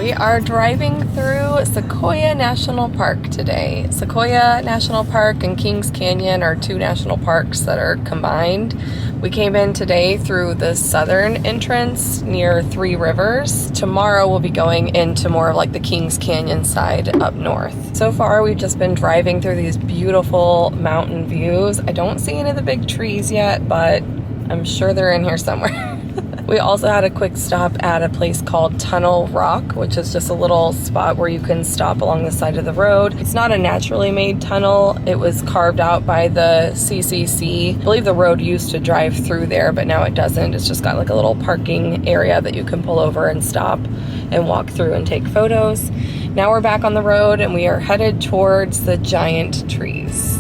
We are driving through Sequoia National Park today. Sequoia National Park and Kings Canyon are two national parks that are combined. We came in today through the southern entrance near Three Rivers. Tomorrow we'll be going into more of like the Kings Canyon side up north. So far we've just been driving through these beautiful mountain views. I don't see any of the big trees yet, but I'm sure they're in here somewhere. We also had a quick stop at a place called Moro Rock, which is just a little spot where you can stop along the side of the road. It's not a naturally made tunnel. It was carved out by the CCC. I believe the road used to drive through there, but now it doesn't. It's just got like a little parking area that you can pull over and stop and walk through and take photos. Now we're back on the road and we are headed towards the giant trees.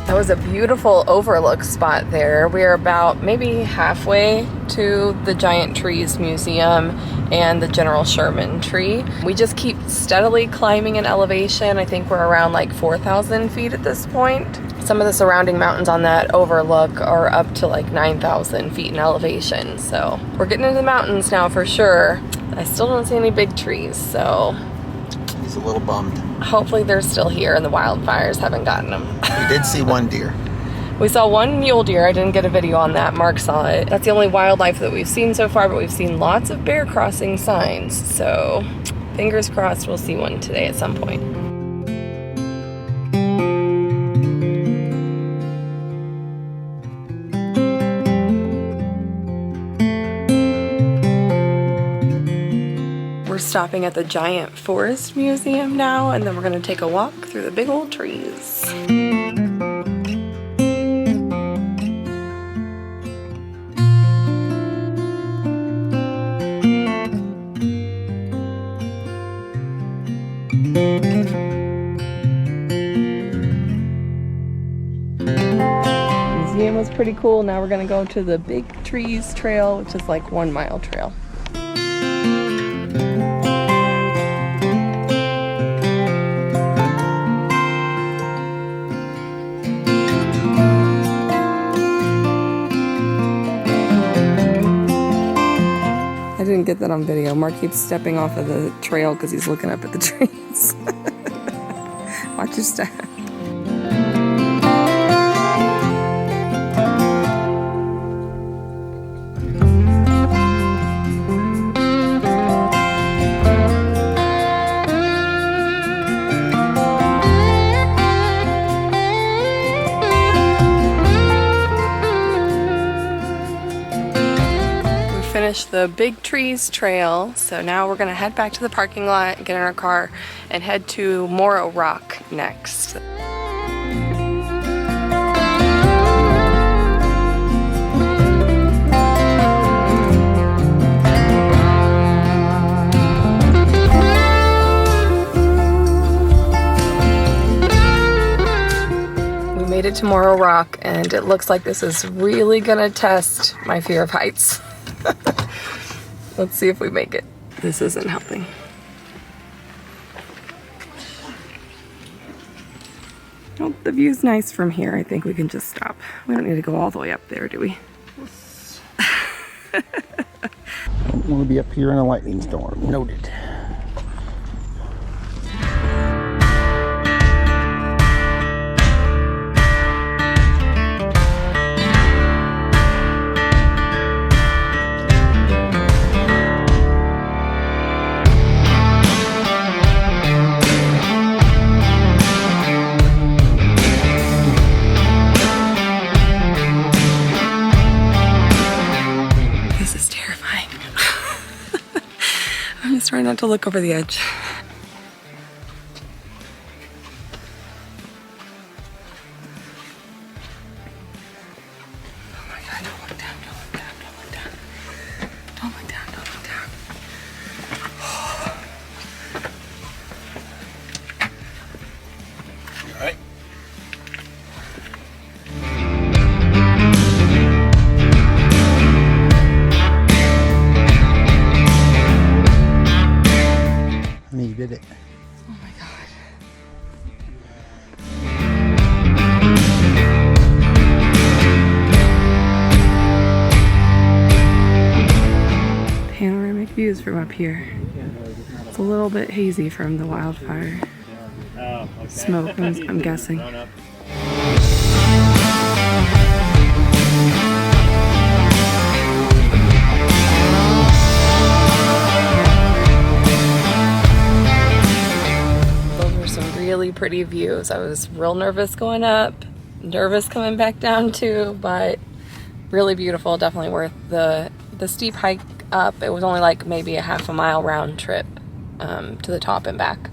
That was a beautiful overlook spot there. We are about maybe halfway to the Giant Trees Museum and the General Sherman tree. We just keep steadily climbing in elevation. I think we're around like 4,000 feet at this point. Some of the surrounding mountains on that overlook are up to like 9,000 feet in elevation. So we're getting into the mountains now for sure. I still don't see any big trees, so he's a little bummed. Hopefully they're still here and the wildfires haven't gotten them. We did see one deer. We saw one mule deer. I didn't get a video on that. Mark saw it. That's the only wildlife that we've seen so far, but we've seen lots of bear crossing signs. So fingers crossed we'll see one today at some point. We're stopping at the Giant Forest Museum now, and then we're going to take a walk through the big old trees. The museum was pretty cool. Now we're going to go to the Big Trees Trail, which is like 1 mile trail. I didn't get that on video. Mark keeps stepping off of the trail because he's looking up at the trees. Watch your step. Finished the Big Trees Trail, so now we're gonna head back to the parking lot, get in our car, and head to Moro Rock next. We made it to Moro Rock, and it looks like this is really gonna test my fear of heights. Let's see if we make it. This isn't helping. Oh, the view's nice from here. I think we can just stop. We don't need to go all the way up there, do we? Don't want to be up here in a lightning storm. Noted. Try not to look over the edge. Oh my God, don't look down, don't look down, don't look down. Don't look down, don't look down. You all right? views from up here. It's a little bit hazy from the wildfire smoke, I'm guessing. Those were some really pretty views. I was real nervous going up, nervous coming back down too, but really beautiful. Definitely worth the steep hike up. It was only like maybe a half a mile round trip to the top and back.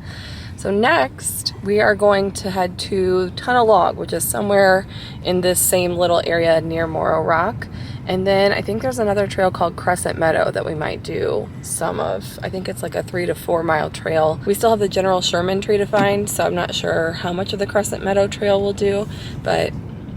So next we are going to head to Tunnel Log, which is somewhere in this same little area near Moro Rock. And then I think there's another trail called Crescent Meadow that we might do some of. I think it's like a 3 to 4 mile trail. We still have the General Sherman tree to find, so I'm not sure how much of the Crescent Meadow trail we'll do, but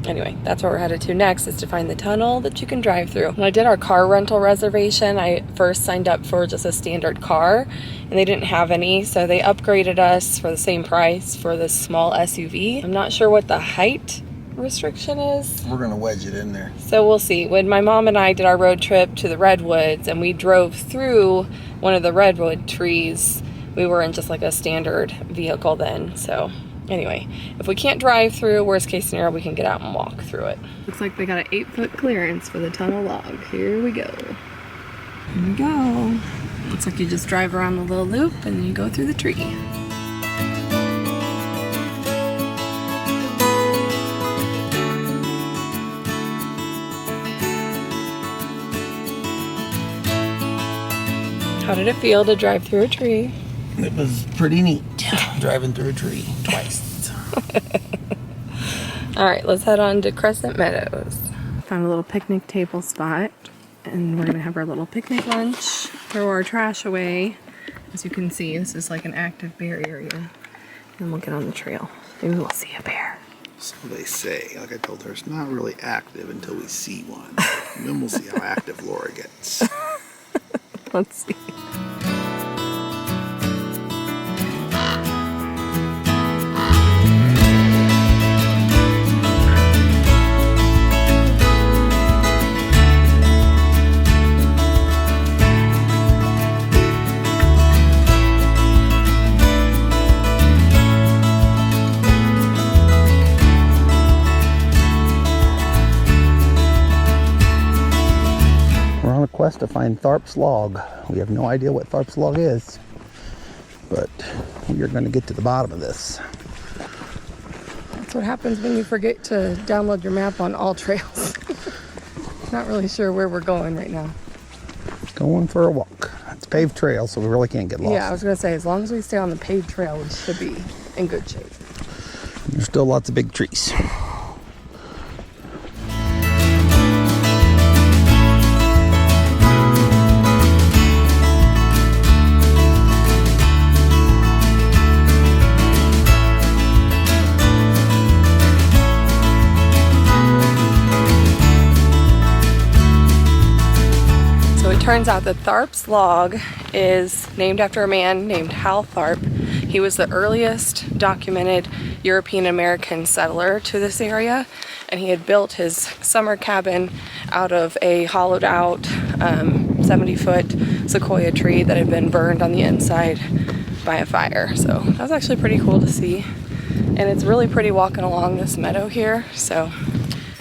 anyway, that's what we're headed to next, is to find the tunnel that you can drive through. When I did our car rental reservation, I first signed up for just a standard car, and they didn't have any, so they upgraded us for the same price for this small SUV. I'm not sure what the height restriction is. We're gonna wedge it in there. So we'll see. When my mom and I did our road trip to the redwoods and we drove through one of the redwood trees, we were in just like a standard vehicle then, so anyway, if we can't drive through, worst case scenario, we can get out and walk through it. Looks like they got an 8-foot clearance for the tunnel log. Here we go. Here we go. Looks like you just drive around the little loop and then you go through the tree. How did it feel to drive through a tree? It was pretty neat, driving through a tree twice. All right, let's head on to Crescent Meadows. Found a little picnic table spot, and we're gonna have our little picnic lunch, throw our trash away. As you can see, this is like an active bear area. And we'll get on the trail. Maybe we'll see a bear. So they say, like I told her, it's not really active until we see one. And then we'll see how active Laura gets. Let's see. Quest to find Tharp's log. We have no idea what Tharp's log is, but we are going to get to the bottom of this. That's what happens when you forget to download your map on all trails. Not really sure where we're going right now. Going for a walk. It's paved trail, so we really can't get lost. Yeah, I was going to say, as long as we stay on the paved trail, we should be in good shape. There's still lots of big trees. Turns out that Tharp's log is named after a man named Hal Tharp. He was the earliest documented European American settler to this area, and he had built his summer cabin out of a hollowed out 70-foot sequoia tree that had been burned on the inside by a fire. So that was actually pretty cool to see, and it's really pretty walking along this meadow here. So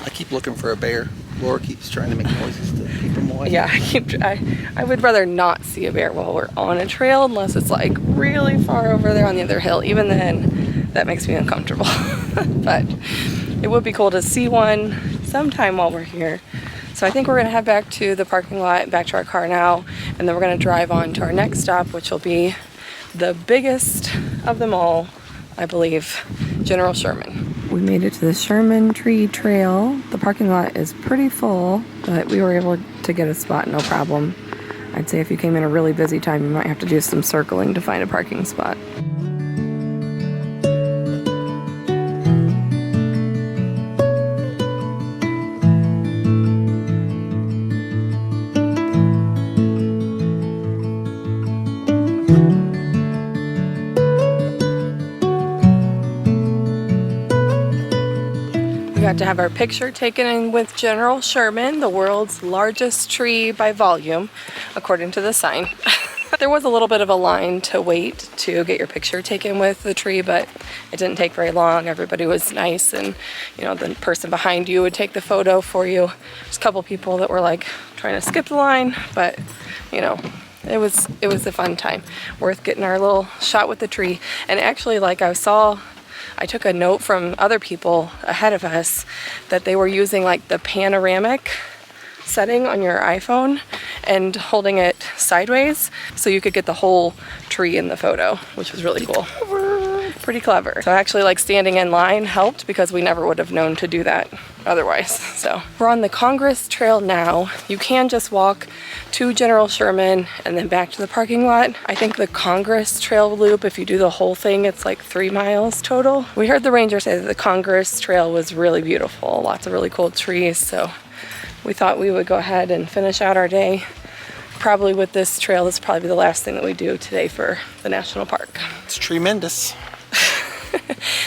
I keep looking for a bear. Laura keeps trying to make noises to keep them away. Yeah, I would rather not see a bear while we're on a trail unless it's like really far over there on the other hill. Even then, that makes me uncomfortable. But it would be cool to see one sometime while we're here. So I think we're going to head back to the parking lot, back to our car now, and then we're going to drive on to our next stop, which will be the biggest of them all, I believe, General Sherman. We made it to the Sherman Tree Trail. The parking lot is pretty full, but we were able to get a spot no problem. I'd say if you came in a really busy time, you might have to do some circling to find a parking spot. Got to have our picture taken in with General Sherman, the world's largest tree by volume, according to the sign. There was a little bit of a line to wait to get your picture taken with the tree, but it didn't take very long. Everybody was nice, and you know, the person behind you would take the photo for you. There's a couple people that were like trying to skip the line, but you know, it was a fun time. Worth getting our little shot with the tree. And actually, like I took a note from other people ahead of us that they were using like the panoramic setting on your iPhone and holding it sideways so you could get the whole tree in the photo, which was really cool. Pretty clever. So actually, like, standing in line helped because we never would have known to do that otherwise. So we're on the Congress Trail now. You can just walk to General Sherman and then back to the parking lot. I think the Congress Trail loop, if you do the whole thing, it's like 3 miles total. We heard the ranger say that the Congress Trail was really beautiful, lots of really cool trees, so we thought we would go ahead and finish out our day. Probably with this trail, this is probably the last thing that we do today for the national park. It's tremendous.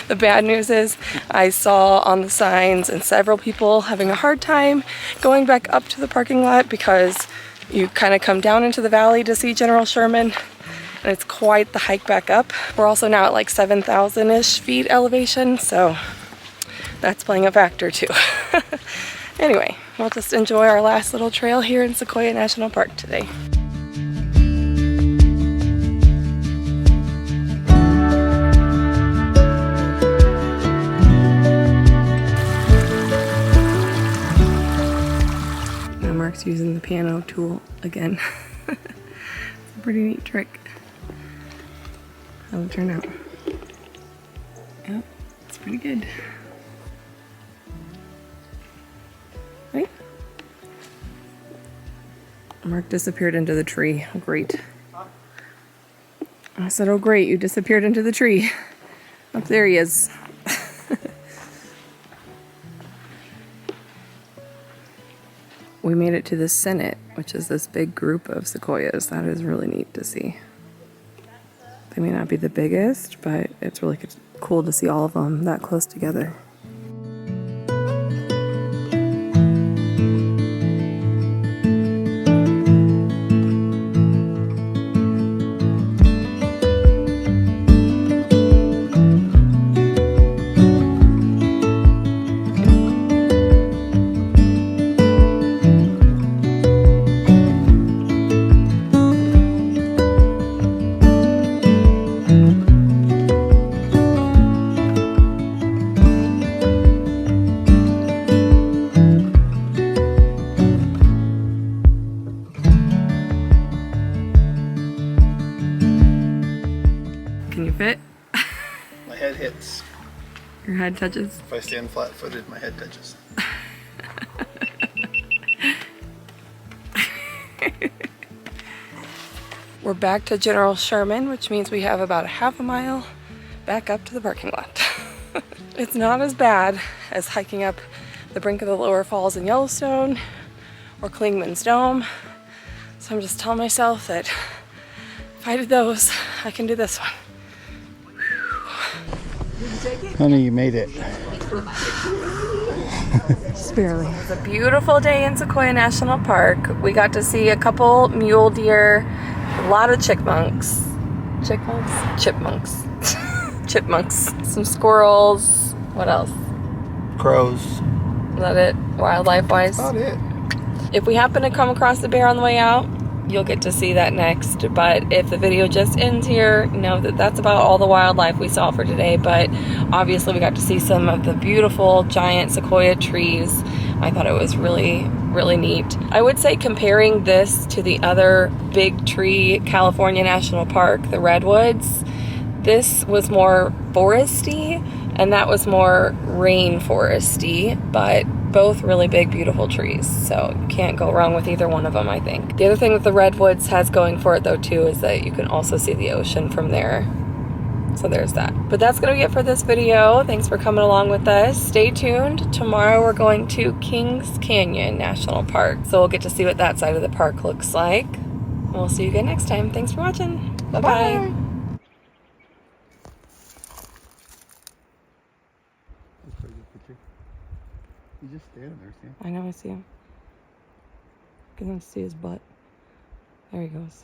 The bad news is I saw on the signs and several people having a hard time going back up to the parking lot because you kind of come down into the valley to see General Sherman, and it's quite the hike back up. We're also now at like 7,000-ish feet elevation, so that's playing a factor too. Anyway, we'll just enjoy our last little trail here in Sequoia National Park today. Now Mark's using the piano tool again. It's a pretty neat trick. How'll it turn out? Yep, it's pretty good. Right? Mark disappeared into the tree. Oh, great. I said, oh great, you disappeared into the tree. Up there he is. We made it to the Senate, which is this big group of sequoias. That is really neat to see. They may not be the biggest, but it's really cool to see all of them that close together. Can you fit? My head hits. Your head touches? If I stand flat-footed, my head touches. We're back to General Sherman, which means we have about a half a mile back up to the parking lot. It's not as bad as hiking up the brink of the lower falls in Yellowstone or Klingman's Dome. So I'm just telling myself that if I did those, I can do this one. Honey, you made it. Just barely. It's a beautiful day in Sequoia National Park. We got to see a couple mule deer, a lot of chipmunks. Chipmunks. Chipmunks. Some squirrels. What else? Crows. Is that it, wildlife-wise? That's about it. If we happen to come across a bear on the way out, you'll get to see that next. But if the video just ends here, know that that's about all the wildlife we saw for today. But obviously we got to see some of the beautiful giant sequoia trees. I thought it was really, really neat. I would say comparing this to the other big tree, California National Park, the redwoods, this was more foresty and that was more rainforesty, but both really big, beautiful trees. So you can't go wrong with either one of them, I think. The other thing that the redwoods has going for it though too is that you can also see the ocean from there. So there's that. But that's gonna be it for this video. Thanks for coming along with us. Stay tuned. Tomorrow we're going to Kings Canyon National Park. So we'll get to see what that side of the park looks like. We'll see you again next time. Thanks for watching. Bye-bye. He's just standing there, see? I know, I see him. Get him to see his butt. There he goes.